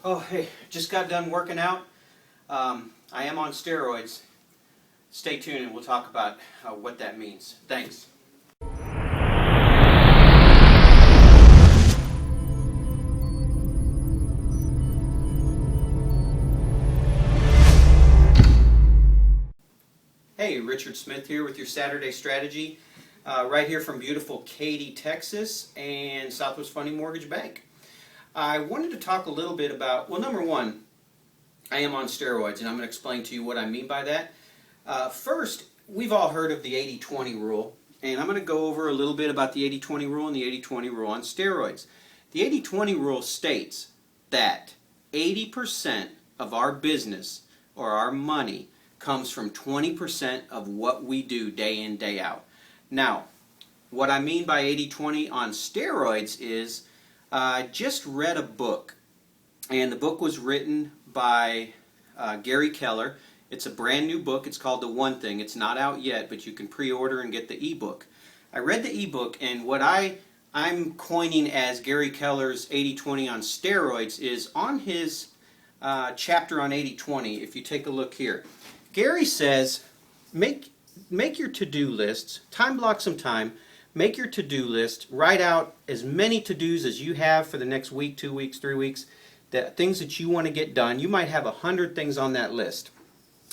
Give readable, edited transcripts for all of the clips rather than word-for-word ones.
Oh, hey, just got done working out. I am on steroids. Stay tuned and we'll talk about what that means. Thanks. Hey, Richard Smith here with your Saturday Strategy, right here from beautiful Katy, Texas, and Southwest Funding Mortgage Bank. I wanted to talk a little bit about, well, number one, I am on steroids, and I'm going to explain to you what I mean by that. First, we've all heard of the 80-20 rule, and I'm going to go over a little bit about the 80-20 rule and the 80-20 rule on steroids. The 80-20 rule states that 80% of our business or our money comes from 20% of what we do day in, day out. Now, what I mean by 80-20 on steroids is I just read a book, and the book was written by Gary Keller. It's a brand new book. It's called The One Thing. It's not out yet, but you can pre-order and get the ebook. I read the ebook, and what I'm coining as Gary Keller's 80-20 on steroids is on his chapter on 80-20. If you take a look here, Gary says, make your to-do lists, time block some time, make your to-do list, write out as many to-dos as you have for the next week, 2 weeks, 3 weeks, the things that you want to get done. You might have 100 things on that list.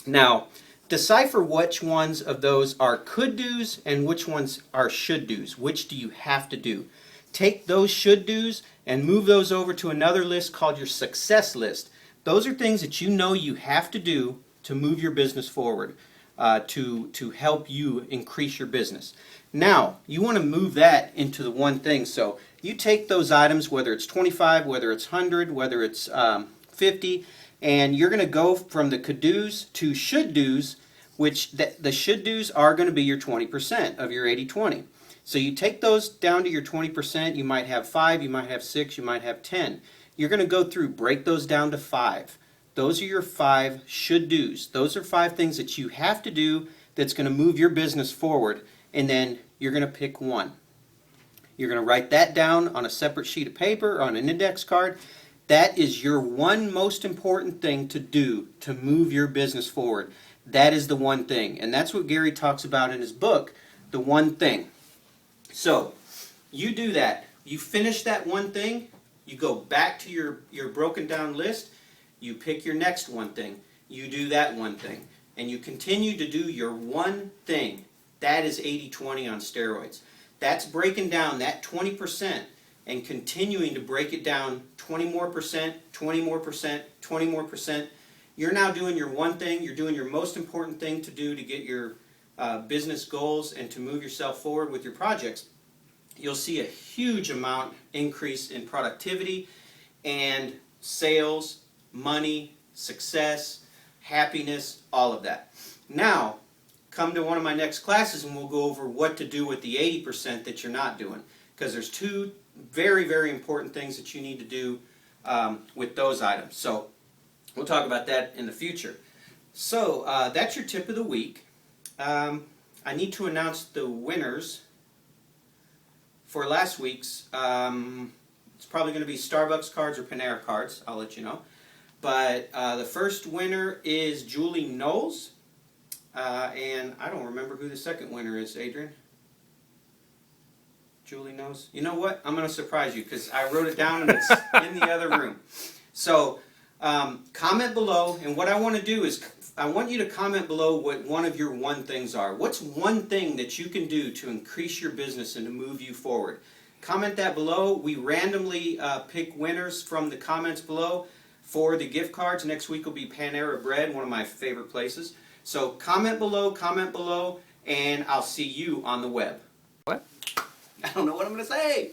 Now, decipher which ones of those are could-dos and which ones are should-dos. Which do you have to do? Take those should-dos and move those over to another list called your success list. Those are things that you know you have to do to move your business forward, to help you increase your business. Now, you want to move that into the one thing. So you take those items, whether it's 25, whether it's 100, whether it's 50, and you're going to go from the could-dos to should-dos, which the should-dos are going to be your 20% of your 80-20. So you take those down to your 20%. You might have 5, you might have 6, you might have 10. You're going to go through, break those down to 5. Those are your 5 should-dos. Those are 5 things that you have to do that's going to move your business forward, and then you're going to pick one. You're going to write that down on a separate sheet of paper or on an index card. That is your one most important thing to do to move your business forward. That is the one thing. And that's what Gary talks about in his book, The One Thing. So, you do that. You finish that one thing. You go back to your broken down list. You pick your next one thing. You do that one thing. And you continue to do your one thing. That is 80-20 on steroids. That's breaking down that 20% and continuing to break it down 20 more percent, 20 more percent, 20 more percent. You're now doing your one thing. You're doing your most important thing to do to get your business goals and to move yourself forward with your projects. You'll see a huge amount increase in productivity and sales, money, success, happiness, all of that. Now, come to one of my next classes and we'll go over what to do with the 80% that you're not doing. Because there's 2 very, very important things that you need to do with those items. So we'll talk about that in the future. So that's your tip of the week. I need to announce the winners for last week's. It's probably going to be Starbucks cards or Panera cards. I'll let you know. But the first winner is Julie Knowles. And I don't remember who the second winner is, Adrian. Julie knows. You know what? I'm going to surprise you because I wrote it down and it's in the other room. So comment below, and what I want to do is I want you to comment below what one of your one things are. What's one thing that you can do to increase your business and to move you forward? Comment that below. We randomly pick winners from the comments below for the gift cards. Next week will be Panera Bread, one of my favorite places. So comment below, and I'll see you on the web. What? I don't know what I'm going to say.